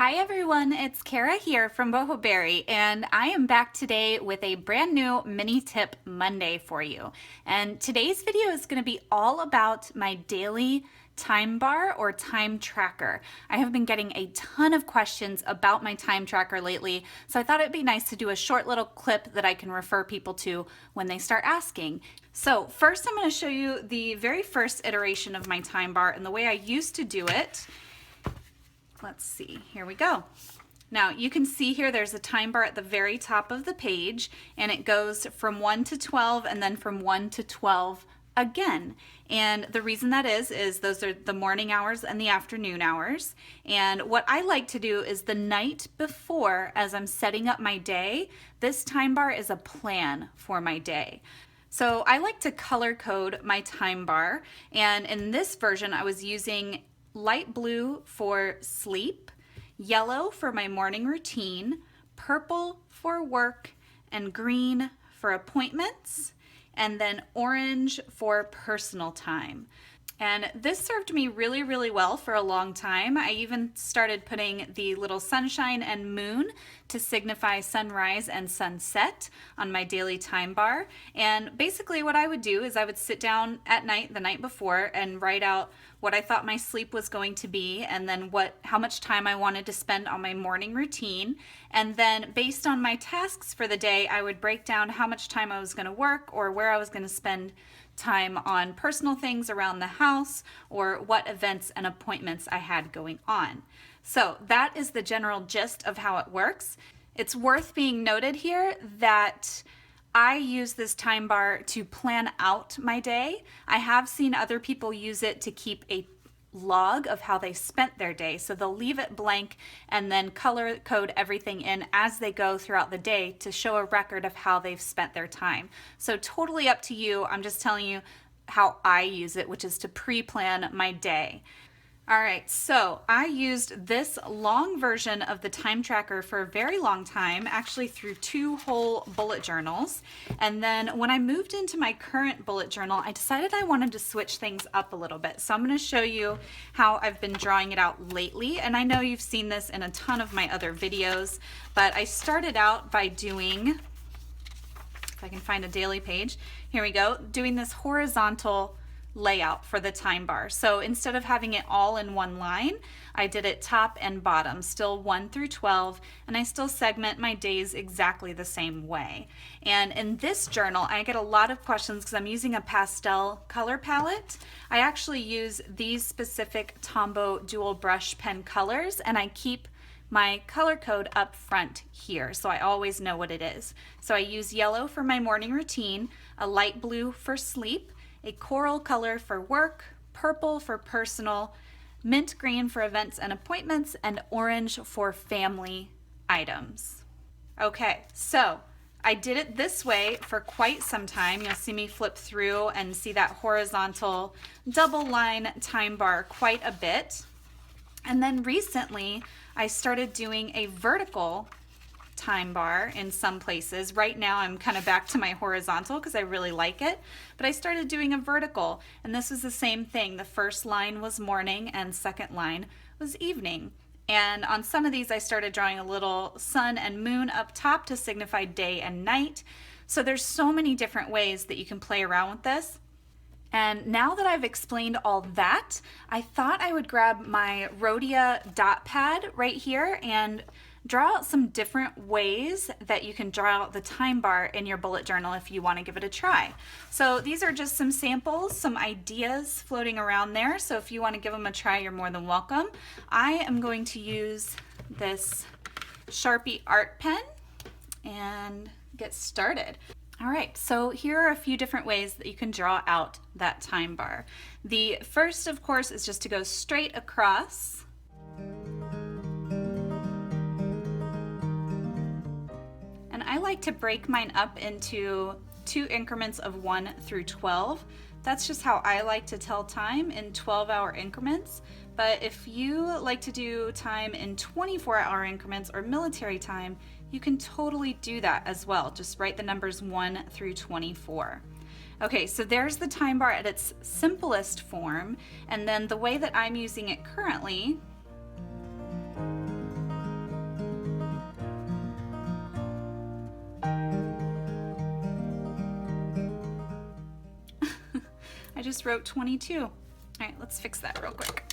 Hi everyone, it's Kara here from Boho, and I am back today with a brand new mini tip Monday for you. And today's video is going to be all about my daily time bar or time tracker. I have been getting a ton of questions about my time tracker lately, so I thought it'd be nice to do a short little clip that I can refer people to when they start asking. So first I'm going to show you the very first iteration of my time bar and the way I used to do it. Let's see, here we go. Now you can see here there's a time bar at the very top of the page, and it goes from 1 to 12 and then from 1 to 12 again. And the reason that is those are the morning hours and the afternoon hours. And what I like to do is the night before, as I'm setting up my day, this time bar is a plan for my day. So I like to color code my time bar, and in this version I was using light blue for sleep, yellow for my morning routine, purple for work, and green for appointments, and then orange for personal time. And this served me really, really well for a long time. I even started putting the little sunshine and moon to signify sunrise and sunset on my daily time bar. And basically what I would do is I would sit down at night, the night before, and write out what I thought my sleep was going to be, and then how much time I wanted to spend on my morning routine. And then based on my tasks for the day, I would break down how much time I was going to work or where I was going to spend time on personal things around the house or what events and appointments I had going on. So that is the general gist of how it works. It's worth being noted here that I use this time bar to plan out my day. I have seen other people use it to keep a log of how they spent their day. So they'll leave it blank and then color code everything in as they go throughout the day to show a record of how they've spent their time. So totally up to you. I'm just telling you how I use it, which is to pre-plan my day. All right, so I used this long version of the time tracker for a very long time, actually through 2 whole bullet journals. And then when I moved into my current bullet journal, I decided I wanted to switch things up a little bit. So I'm going to show you how I've been drawing it out lately. And I know you've seen this in a ton of my other videos, but I started out by doing, if I can find a daily page, here we go, doing this horizontal layout for the time bar. So instead of having it all in one line, I did it top and bottom, still 1 through 12, and I still segment my days exactly the same way. And in this journal, I get a lot of questions because I'm using a pastel color palette. I actually use these specific Tombow dual brush pen colors, and I keep my color code up front here, so I always know what it is. So I use yellow for my morning routine, a light blue for sleep, a coral color for work, purple for personal, mint green for events and appointments, and orange for family items. Okay, so I did it this way for quite some time. You'll see me flip through and see that horizontal double line time bar quite a bit. And then recently, I started doing a vertical time bar in some places. Right now I'm kind of back to my horizontal because I really like it, but I started doing a vertical, and this was the same thing. The first line was morning and second line was evening. And on some of these I started drawing a little sun and moon up top to signify day and night. So there's so many different ways that you can play around with this. And now that I've explained all that, I thought I would grab my Rhodia dot pad right here and draw out some different ways that you can draw out the time bar in your bullet journal if you want to give it a try. So these are just some samples, some ideas floating around there. So if you want to give them a try, you're more than welcome. I am going to use this Sharpie art pen and get started. All right, so here are a few different ways that you can draw out that time bar. The first, of course, is just to go straight across. And I like to break mine up into 2 increments of 1 through 12. That's just how I like to tell time, in 12-hour increments. But if you like to do time in 24-hour increments or military time, you can totally do that as well. Just write the numbers 1 through 24. Okay, so there's the time bar at its simplest form, and then the way that I'm using it currently just wrote 22. All right, let's fix that real quick.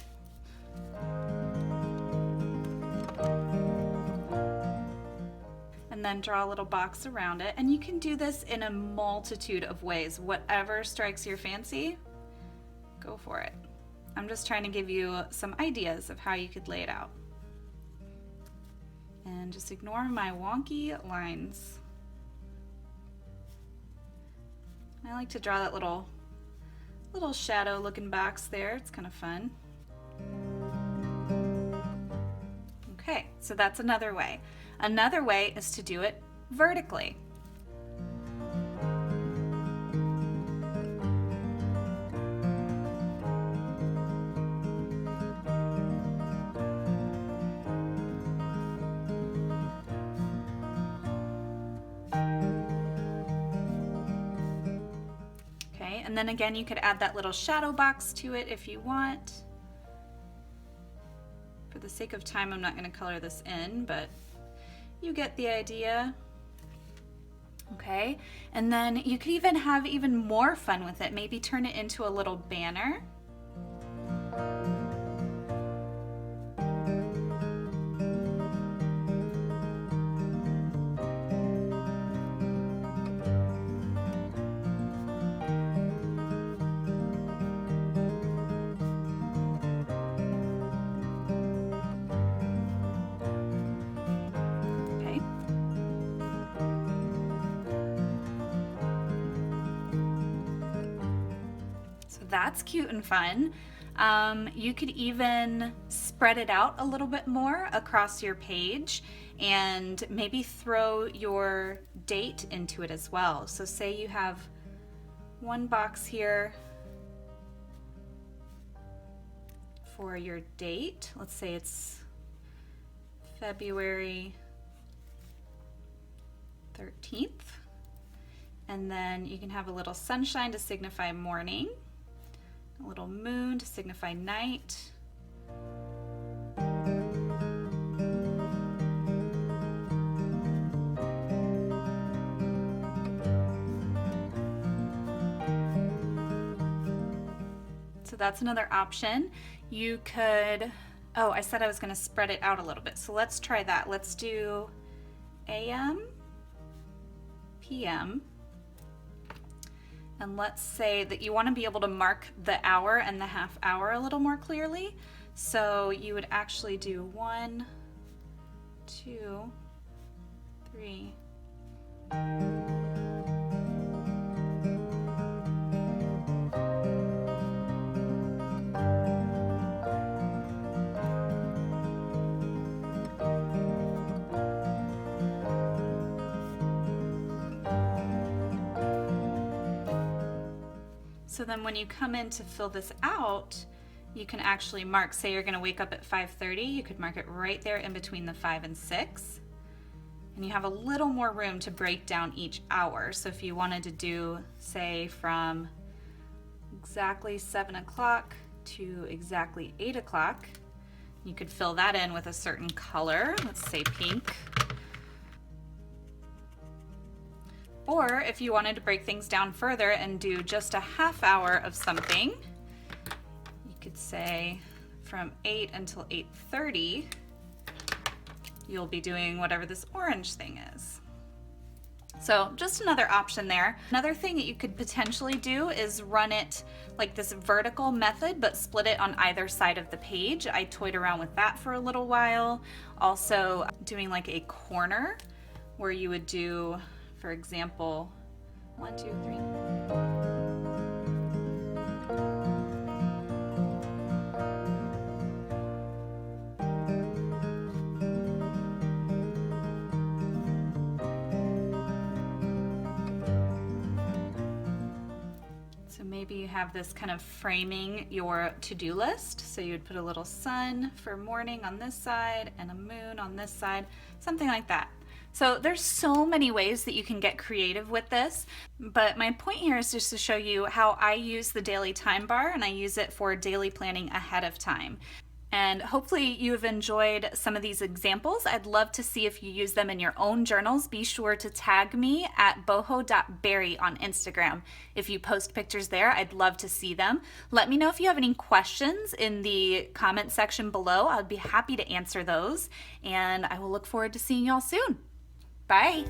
And then draw a little box around it. And you can do this in a multitude of ways. Whatever strikes your fancy, go for it. I'm just trying to give you some ideas of how you could lay it out. And just ignore my wonky lines. I like to draw that little shadow looking box there. It's kind of fun. Okay, so that's another way. Another way is to do it vertically. Okay, and then again, you could add that little shadow box to it if you want. For the sake of time, I'm not going to color this in, but you get the idea. Okay, and then you could even have even more fun with it. Maybe turn it into a little banner. That's cute and fun. You could even spread it out a little bit more across your page and maybe throw your date into it as well. So say you have one box here for your date. Let's say it's February 13th. And then you can have a little sunshine to signify morning. A little moon to signify night. So that's another option. You could, oh, I said I was going to spread it out a little bit. So let's try that. Let's do AM, PM. And let's say that you want to be able to mark the hour and the half hour a little more clearly. So you would actually do 1, 2, 3. So then when you come in to fill this out, you can actually mark, say you're going to wake up at 5:30, you could mark it right there in between the 5 and 6. And you have a little more room to break down each hour. So if you wanted to do, say, from exactly 7 o'clock to exactly 8 o'clock, you could fill that in with a certain color, let's say pink. Or if you wanted to break things down further and do just a half hour of something, you could say from 8 until 8:30, you'll be doing whatever this orange thing is. So just another option there. Another thing that you could potentially do is run it like this vertical method, but split it on either side of the page. I toyed around with that for a little while. Also doing like a corner where you would do, for example, 1, 2, 3. So maybe you have this kind of framing your to-do list. So you would put a little sun for morning on this side and a moon on this side, something like that. So there's so many ways that you can get creative with this, but my point here is just to show you how I use the daily time bar, and I use it for daily planning ahead of time. And hopefully you've enjoyed some of these examples. I'd love to see if you use them in your own journals. Be sure to tag me at boho.berry on Instagram. If you post pictures there, I'd love to see them. Let me know if you have any questions in the comment section below. I'd be happy to answer those. And I will look forward to seeing y'all soon. Bye.